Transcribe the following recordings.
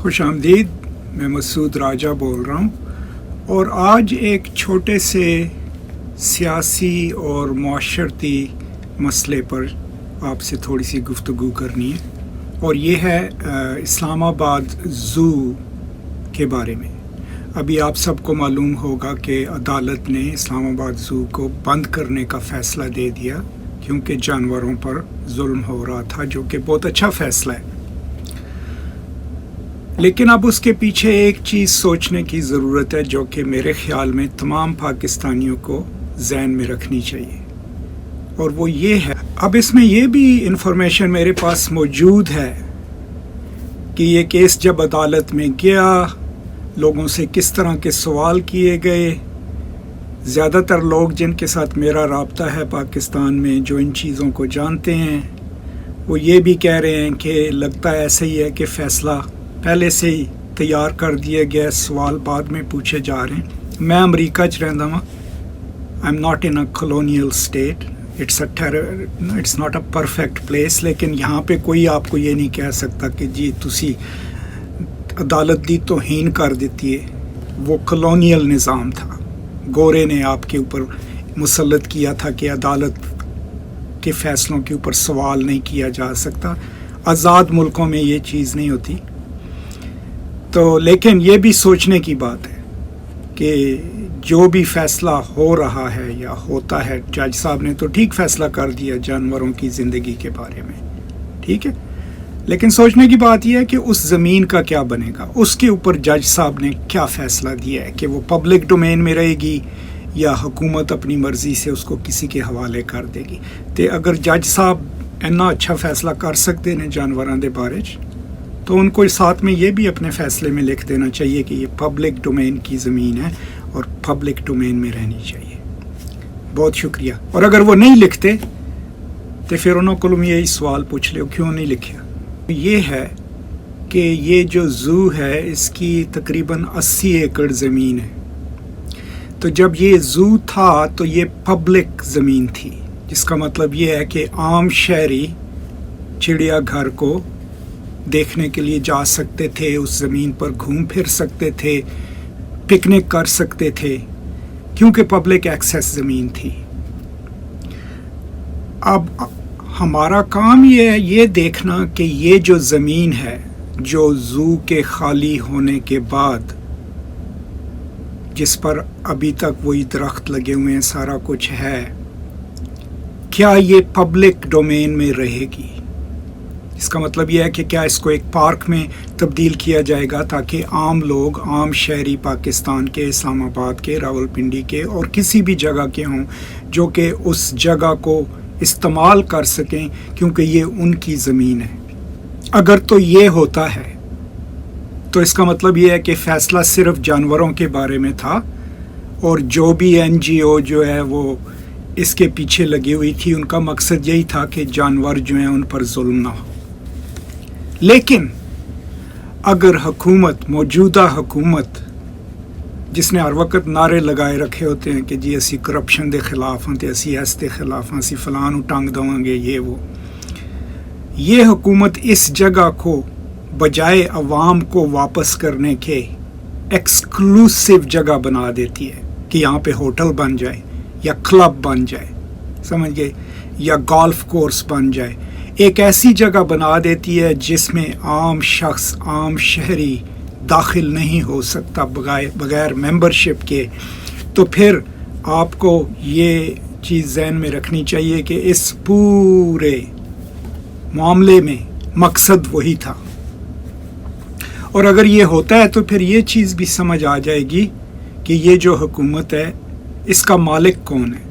خوش آمدید. میں مسعود راجہ بول رہا ہوں اور آج ایک چھوٹے سے سیاسی اور معاشرتی مسئلے پر آپ سے تھوڑی سی گفتگو کرنی ہے، اور یہ ہے اسلام آباد زو کے بارے میں. ابھی آپ سب کو معلوم ہوگا کہ عدالت نے اسلام آباد زو کو بند کرنے کا فیصلہ دے دیا کیونکہ جانوروں پر ظلم ہو رہا تھا، جو کہ بہت اچھا فیصلہ ہے. لیکن اب اس کے پیچھے ایک چیز سوچنے کی ضرورت ہے جو کہ میرے خیال میں تمام پاکستانیوں کو ذہن میں رکھنی چاہیے، اور وہ یہ ہے. اب اس میں یہ بھی انفارمیشن میرے پاس موجود ہے کہ یہ کیس جب عدالت میں گیا، لوگوں سے کس طرح کے سوال کیے گئے. زیادہ تر لوگ جن کے ساتھ میرا رابطہ ہے پاکستان میں، جو ان چیزوں کو جانتے ہیں، وہ یہ بھی کہہ رہے ہیں کہ لگتا ہے ایسا ہی ہے کہ فیصلہ پہلے سے ہی تیار کر دیا گیا، سوال بعد میں پوچھے جا رہے ہیں. میں امریکہ چ رہندا ہاں. I am not in a colonial state. It's not a perfect place. لیکن یہاں پہ کوئی آپ کو یہ نہیں کہہ سکتا کہ جی تسی عدالت دی توہین کر دیتی ہے. وہ کالونیل نظام تھا. گورے نے آپ کے اوپر مسلط کیا تھا کہ عدالت کے فیصلوں کے اوپر سوال نہیں کیا جا سکتا. آزاد ملکوں میں یہ چیز نہیں ہوتی. تو لیکن یہ بھی سوچنے کی بات ہے کہ جو بھی فیصلہ ہو رہا ہے یا ہوتا ہے، جج صاحب نے تو ٹھیک فیصلہ کر دیا جانوروں کی زندگی کے بارے میں، ٹھیک ہے. لیکن سوچنے کی بات یہ ہے کہ اس زمین کا کیا بنے گا، اس کے اوپر جج صاحب نے کیا فیصلہ دیا ہے کہ وہ پبلک ڈومین میں رہے گی یا حکومت اپنی مرضی سے اس کو کسی کے حوالے کر دے گی. تو اگر جج صاحب اتنا اچھا فیصلہ کر سکتے ہیں جانوراں دے بارے تو ان کو ساتھ میں یہ بھی اپنے فیصلے میں لکھ دینا چاہیے کہ یہ پبلک ڈومین کی زمین ہے اور پبلک ڈومین میں رہنی چاہیے. بہت شکریہ. اور اگر وہ نہیں لکھتے تو پھر انہوں کو یہی سوال پوچھ لو کیوں نہیں لکھا. یہ ہے کہ یہ جو زو ہے اس کی تقریباً 80 ایکڑ زمین ہے. تو جب یہ زو تھا تو یہ پبلک زمین تھی، جس کا مطلب یہ ہے کہ عام شہری چڑیا گھر کو دیکھنے کے لیے جا سکتے تھے، اس زمین پر گھوم پھر سکتے تھے، پکنک کر سکتے تھے، کیونکہ پبلک ایکسیس زمین تھی. اب ہمارا کام یہ ہے یہ دیکھنا کہ یہ جو زمین ہے جو زو کے خالی ہونے کے بعد، جس پر ابھی تک وہی درخت لگے ہوئے ہیں، سارا کچھ ہے، کیا یہ پبلک ڈومین میں رہے گی. اس کا مطلب یہ ہے کہ کیا اس کو ایک پارک میں تبدیل کیا جائے گا تاکہ عام لوگ، عام شہری پاکستان کے، اسلام آباد کے، راولپنڈی کے اور کسی بھی جگہ کے ہوں جو کہ اس جگہ کو استعمال کر سکیں کیونکہ یہ ان کی زمین ہے. اگر تو یہ ہوتا ہے تو اس کا مطلب یہ ہے کہ فیصلہ صرف جانوروں کے بارے میں تھا، اور جو بھی NGO جو ہے وہ اس کے پیچھے لگی ہوئی تھی ان کا مقصد یہی تھا کہ جانور جو ہیں ان پر ظلم نہ ہو. لیکن اگر حکومت، موجودہ حکومت، جس نے ہر وقت نعرے لگائے رکھے ہوتے ہیں کہ جی اسی کرپشن دے خلاف ہاں تے اسی اس دے خلاف ہاں، اسی فلاں نوں ٹنگ دواں گے، یہ حکومت اس جگہ کو بجائے عوام کو واپس کرنے کے ایکسکلوسیو جگہ بنا دیتی ہے کہ یہاں پہ ہوٹل بن جائے یا کلب بن جائے، سمجھ گئے، یا گولف کورس بن جائے. ایک ایسی جگہ بنا دیتی ہے جس میں عام شخص، عام شہری داخل نہیں ہو سکتا بغیر ممبرشپ کے. تو پھر آپ کو یہ چیز ذہن میں رکھنی چاہیے کہ اس پورے معاملے میں مقصد وہی تھا. اور اگر یہ ہوتا ہے تو پھر یہ چیز بھی سمجھ آ جائے گی کہ یہ جو حکومت ہے اس کا مالک کون ہے.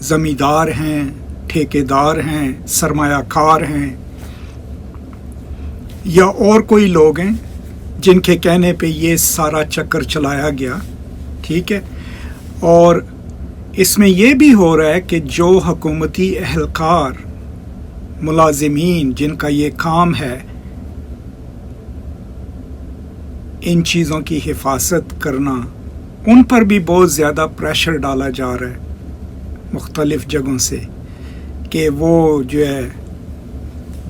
زمیندار ہیں، ٹھیکیدار ہیں، سرمایہ کار ہیں، یا اور کوئی لوگ ہیں جن کے کہنے پہ یہ سارا چکر چلایا گیا، ٹھیک ہے. اور اس میں یہ بھی ہو رہا ہے کہ جو حکومتی اہلکار، ملازمین جن کا یہ کام ہے ان چیزوں کی حفاظت کرنا، ان پر بھی بہت زیادہ پریشر ڈالا جا رہا ہے مختلف جگہوں سے کہ وہ جو ہے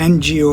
NGO